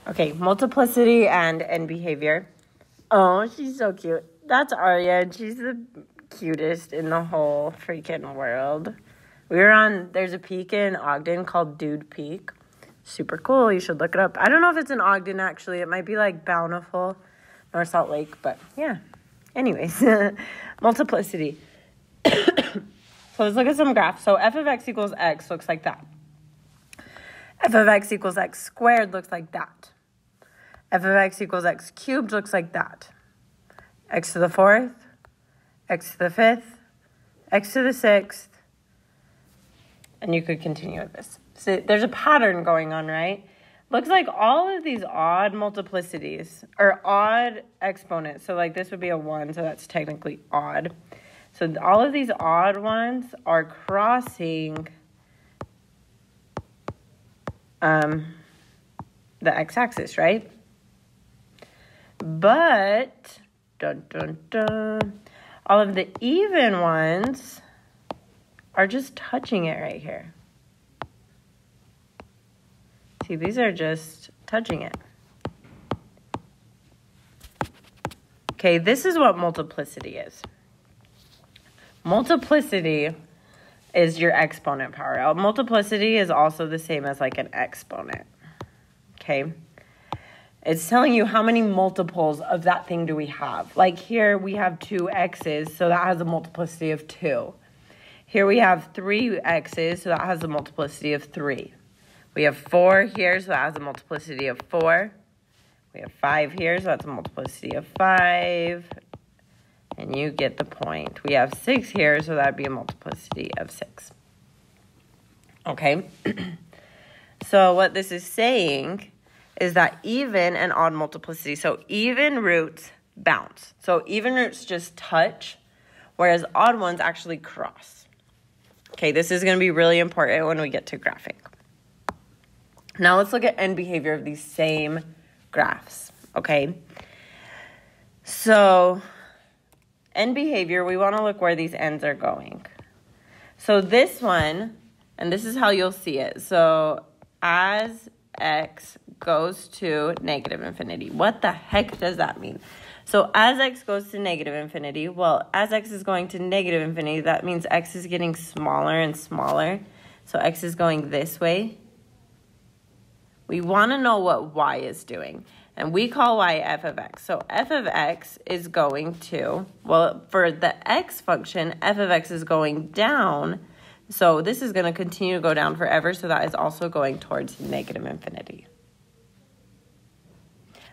Okay, multiplicity and end behavior. Oh, she's so cute. That's Arya, and she's the cutest in the whole freaking world. There's a peak in Ogden called Dude Peak. Super cool. You should look it up. I don't know if it's in Ogden, actually. It might be like Bountiful, North Salt Lake, but yeah. Anyways, multiplicity. So let's look at some graphs. So f of x equals x looks like that. F of x equals x squared looks like that. F of x equals x cubed looks like that. X to the fourth, x to the fifth, x to the sixth, and you could continue with this. So there's a pattern going on, right? Looks like all of these odd multiplicities, or odd exponents, so like this would be a 1, so that's technically odd. So all of these odd ones are crossing the x-axis, right? But, dun, dun, dun, all of the even ones are just touching it right here. See, these are just touching it. Okay, this is what multiplicity is. Multiplicity is your exponent power. Multiplicity is also the same as like an exponent. Okay? It's telling you how many multiples of that thing do we have. Like here we have 2 x's, so that has a multiplicity of 2. Here we have 3 x's, so that has a multiplicity of 3. We have 4 here, so that has a multiplicity of 4. We have 5 here, so that's a multiplicity of 5. And you get the point. We have 6 here, so that would be a multiplicity of 6. Okay? So what this is saying is that even and odd multiplicity, so even roots bounce. So even roots just touch, whereas odd ones actually cross. Okay, this is going to be really important when we get to graphing. Now let's look at end behavior of these same graphs, okay? So end behavior, we want to look where these ends are going. So this one, and this is how you'll see it. So as x goes to negative infinity. What the heck does that mean? So as x goes to negative infinity, well, as x is going to negative infinity, that means x is getting smaller and smaller. So x is going this way. We want to know what y is doing. And we call y f of x. So f of x is going to, well, for the x function, f of x is going down. So this is going to continue to go down forever. So that is also going towards negative infinity.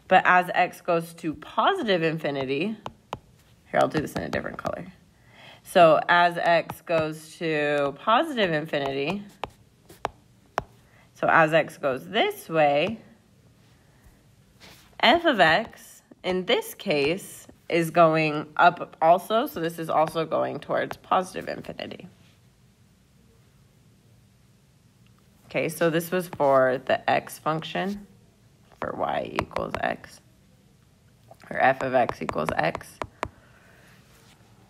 But as x goes to positive infinity, here, I'll do this in a different color. So as x goes to positive infinity, so as x goes this way, f of x, in this case, is going up also. So this is also going towards positive infinity. Okay, so this was for the x function, for y equals x, or f of x equals x.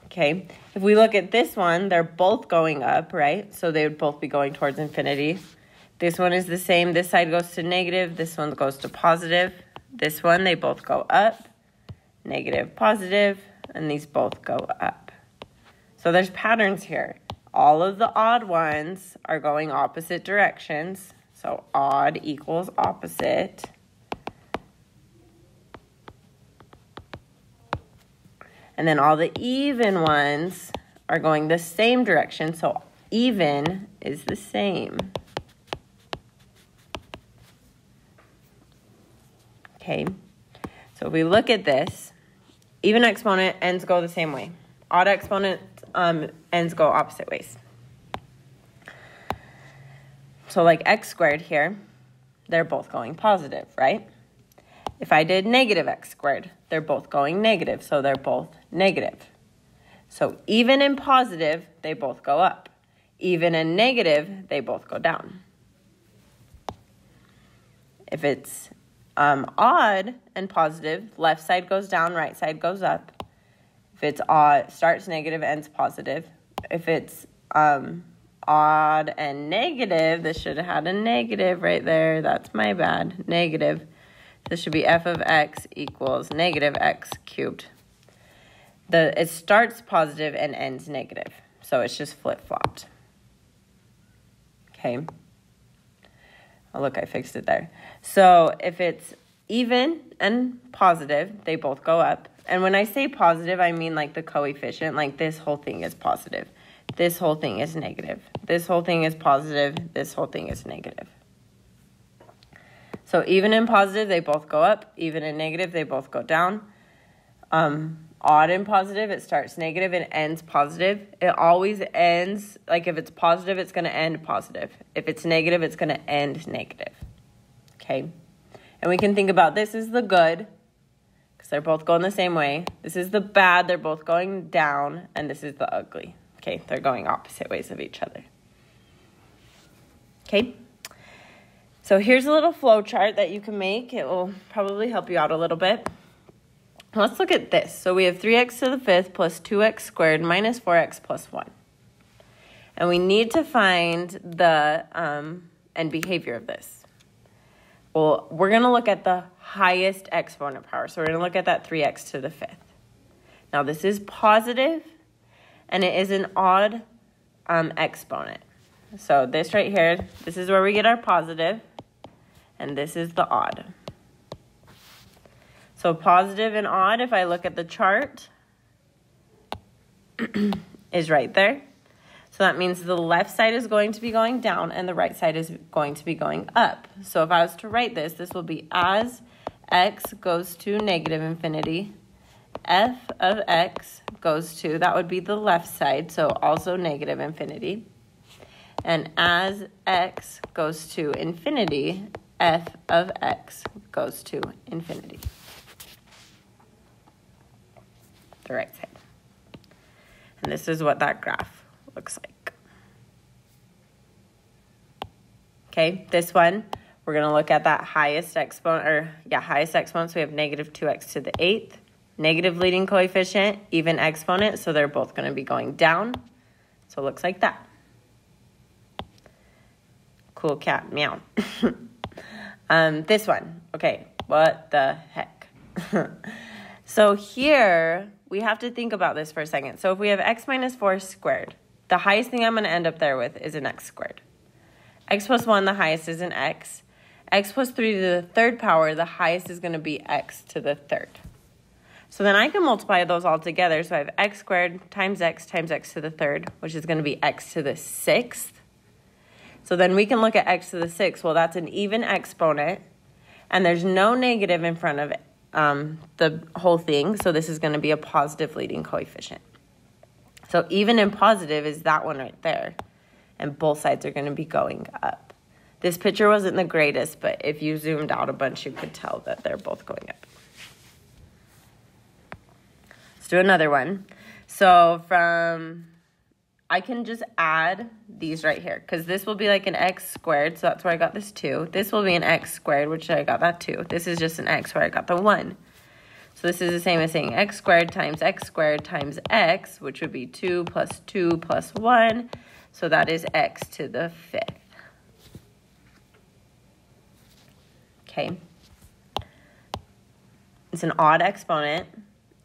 Okay, if we look at this one, they're both going up, right? So they would both be going towards infinity. This one is the same. This side goes to negative. This one goes to positive. This one, they both go up, negative, positive, and these both go up. So there's patterns here. All of the odd ones are going opposite directions. So odd equals opposite. And then all the even ones are going the same direction. So even is the same. Okay, so if we look at this, even exponent ends go the same way. Odd exponent ends go opposite ways. So like x squared here, they're both going positive, right? If I did negative x squared, they're both going negative, so they're both negative. So even and positive, they both go up. Even and negative, they both go down. If it's odd and positive, left side goes down, right side goes up. If it's odd, starts negative, ends positive. If it's odd and negative, this should have had a negative right there. That's my bad. Negative. This should be f of x equals negative x cubed. It starts positive and ends negative, so it's just flip-flopped. Okay. Oh, look, I fixed it there. So if it's even and positive, they both go up. And when I say positive, I mean like the coefficient, like this whole thing is positive. This whole thing is negative. This whole thing is positive. This whole thing is negative. So even and positive, they both go up. Even and negative, they both go down. Odd and positive, it starts negative and ends positive. It always ends, like if it's positive, it's going to end positive. If it's negative, it's going to end negative. Okay? And we can think about this as the good, because they're both going the same way. This is the bad, they're both going down. And this is the ugly. Okay? They're going opposite ways of each other. Okay? So here's a little flow chart that you can make. It will probably help you out a little bit. Let's look at this. So we have 3x to the 5th plus 2x squared minus 4x plus 1. And we need to find the end behavior of this. Well, we're going to look at the highest exponent power. So we're going to look at that 3x to the 5th. Now this is positive, and it is an odd exponent. So this right here, this is where we get our positive, and this is the odd. So positive and odd, if I look at the chart, is right there. So that means the left side is going to be going down and the right side is going to be going up. So if I was to write this, this will be as x goes to negative infinity, f of x goes to, that would be the left side, so also negative infinity. And as x goes to infinity, f of x goes to infinity. The right side. And this is what that graph looks like. Okay, this one, we're going to look at that highest exponent, highest exponent. So we have negative 2x to the 8th, negative leading coefficient, even exponent. So they're both going to be going down. So it looks like that. Cool cat, meow. This one, okay, what the heck? So here, we have to think about this for a second. So if we have x minus 4 squared, the highest thing I'm going to end up there with is an x squared. X plus 1, the highest is an x. X plus 3 to the third power, the highest is going to be x to the third. So then I can multiply those all together. So I have x squared times x to the third, which is going to be x to the 6th. So then we can look at x to the 6th. Well, that's an even exponent, and there's no negative in front of it. The whole thing, so this is going to be a positive leading coefficient. So even and positive is that one right there, and both sides are going to be going up. This picture wasn't the greatest, but if you zoomed out a bunch, you could tell that they're both going up. Let's do another one. So I can just add these right here, because this will be like an x squared, so that's where I got this 2. This will be an x squared, which I got that 2. This is just an x where I got the 1. So this is the same as saying x squared times x, which would be 2 plus 1. So that is x to the 5th. Okay. It's an odd exponent,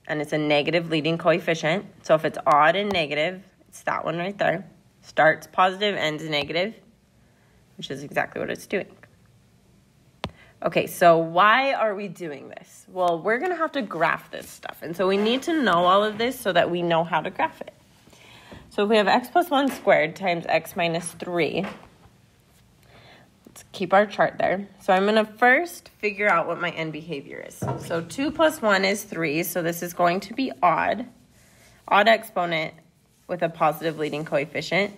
and it's a negative leading coefficient. So if it's odd and negative, it's that one right there. Starts positive, ends negative, which is exactly what it's doing. Okay, so why are we doing this? Well, we're going to have to graph this stuff. And so we need to know all of this so that we know how to graph it. So if we have x plus 1 squared times x minus 3, let's keep our chart there. So I'm going to first figure out what my end behavior is. So 2 plus 1 is 3, so this is going to be odd. Odd exponent with a positive leading coefficient.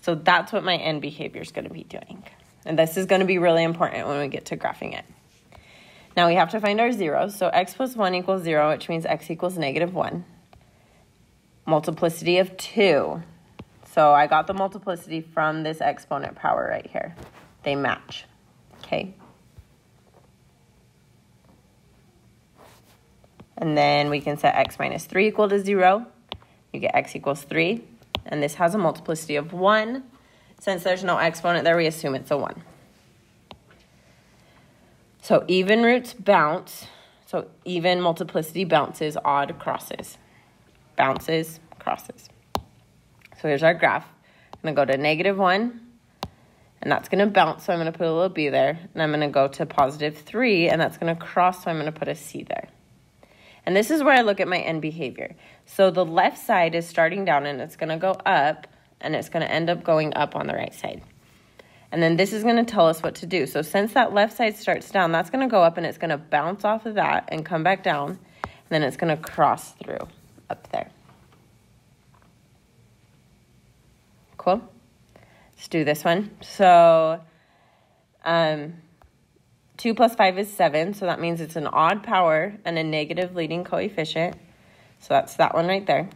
So that's what my end behavior is going to be doing. And this is going to be really important when we get to graphing it. Now we have to find our zeros. So x plus 1 equals 0, which means x equals negative 1. Multiplicity of 2. So I got the multiplicity from this exponent power right here. They match. Okay. And then we can set x minus 3 equal to 0. You get x equals 3, and this has a multiplicity of 1. Since there's no exponent there, we assume it's a 1. So even roots bounce. So even multiplicity bounces, odd crosses. Bounces, crosses. So here's our graph. I'm going to go to -1, and that's going to bounce, so I'm going to put a little b there. And I'm going to go to +3, and that's going to cross, so I'm going to put a c there. And this is where I look at my end behavior. So the left side is starting down, and it's going to go up, and it's going to end up going up on the right side. And then this is going to tell us what to do. So since that left side starts down, that's going to go up, and it's going to bounce off of that and come back down. And then it's going to cross through up there. Cool? Let's do this one. So 2 plus 5 is 7, so that means it's an odd power and a negative leading coefficient. So that's that one right there.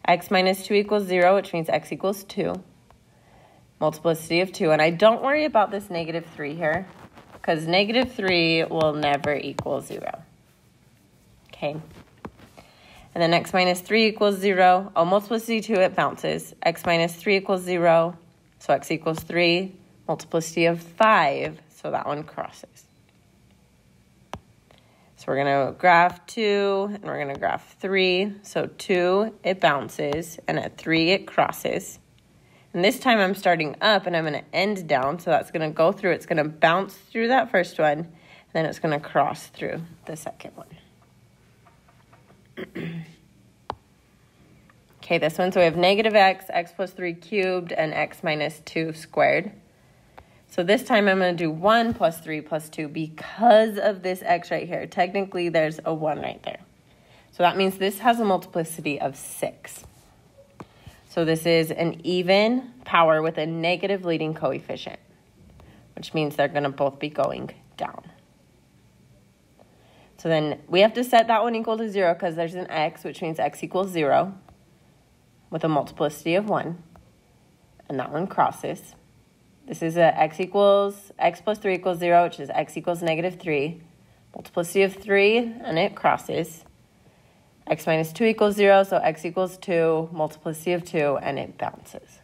X minus 2 equals 0, which means x equals 2. Multiplicity of 2. And I don't worry about this -3 here, because -3 will never equal 0. Okay. And then x minus 3 equals 0. Oh, multiplicity 2, it bounces. X minus 3 equals 0, so x equals 3. Multiplicity of 5, so that one crosses. So we're going to graph 2, and we're going to graph 3. So 2, it bounces, and at 3, it crosses. And this time I'm starting up, and I'm going to end down, so that's going to go through. It's going to bounce through that first one, and then it's going to cross through the second one. Okay, this one, so we have -x, x plus 3 cubed, and x minus 2 squared. So this time I'm going to do 1 plus 3 plus 2 because of this x right here. Technically, there's a 1 right there. So that means this has a multiplicity of 6. So this is an even power with a negative leading coefficient, which means they're going to both be going down. So then we have to set that one equal to 0 because there's an x, which means x equals 0 with a multiplicity of 1. And that one crosses. This is x plus 3 equals 0, which is x equals -3. Multiplicity of 3, and it crosses. X minus 2 equals 0, so x equals 2. Multiplicity of 2, and it bounces.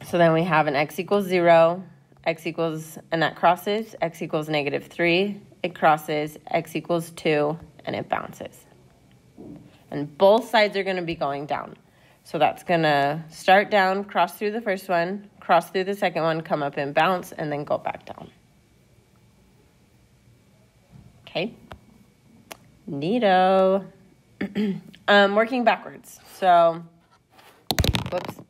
So then we have an x equals 0, and that crosses. X equals -3, it crosses. X equals 2, and it bounces. And both sides are going to be going down. So that's going to start down, cross through the first one, cross through the second one, come up and bounce, and then go back down. Okay. Neato. Working backwards. So, whoops.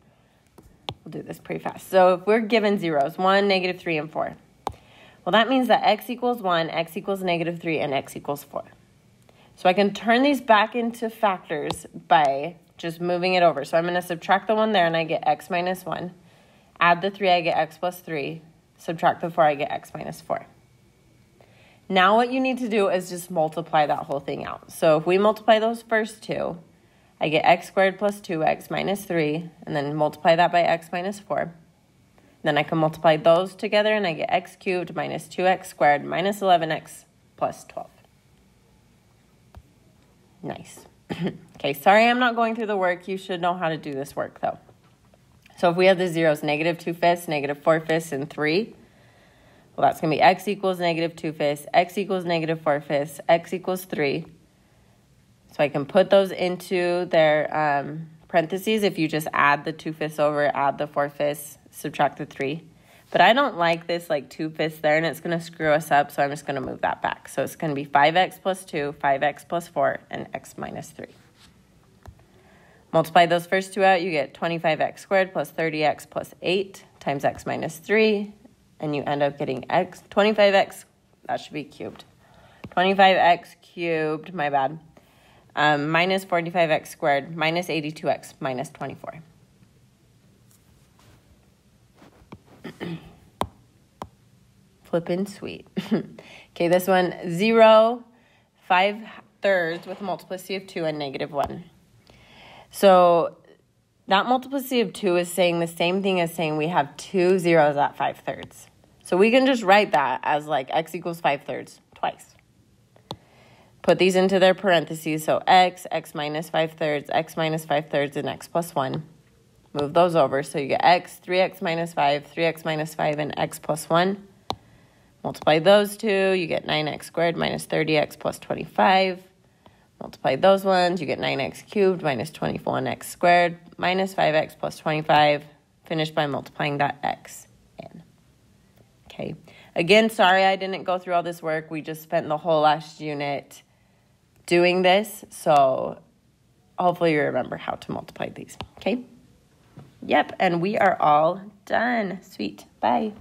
We'll do this pretty fast. So if we're given zeros, 1, -3, and 4. Well, that means that x equals 1, x equals -3, and x equals 4. So I can turn these back into factors by just moving it over. So I'm going to subtract the 1 there, and I get x minus 1. Add the 3, I get x plus 3. Subtract the 4, I get x minus 4. Now what you need to do is just multiply that whole thing out. So if we multiply those first two, I get x squared plus 2x minus 3, and then multiply that by x minus 4. Then I can multiply those together, and I get x cubed minus 2x squared minus 11x plus 12. Nice. Okay, sorry I'm not going through the work. You should know how to do this work, though. So if we have the zeros, -2/5, -4/5, and 3, well, that's going to be x equals -2/5, x equals -4/5, x equals 3. So I can put those into their parentheses. If you just add the 2/5 over, add the 4/5, subtract the 3. But I don't like this like 2/5 there, and it's going to screw us up, so I'm just going to move that back. So it's going to be 5x plus 2, 5x plus 4, and x minus 3. Multiply those first two out, you get 25x squared plus 30x plus 8 times x minus 3, and you end up getting 25x, that should be cubed. 25x cubed, my bad, minus 45x squared minus 82x minus 24. Flippin' sweet. Okay, this one, 0, 5/3 with a multiplicity of 2 and -1. So that multiplicity of 2 is saying the same thing as saying we have 2 zeros at 5/3. So we can just write that as like x equals 5/3 twice. Put these into their parentheses. So x minus 5/3, x minus 5/3, and x plus 1. Move those over. So you get x, 3x minus 5, 3x minus 5, and x plus 1. Multiply those two, you get 9x squared minus 30x plus 25. Multiply those ones, you get 9x cubed minus 21x squared minus 5x plus 25. Finish by multiplying that x in. Okay. Again, sorry I didn't go through all this work. We just spent the whole last unit doing this. So hopefully you remember how to multiply these. Okay. Yep. And we are all done. Sweet. Bye.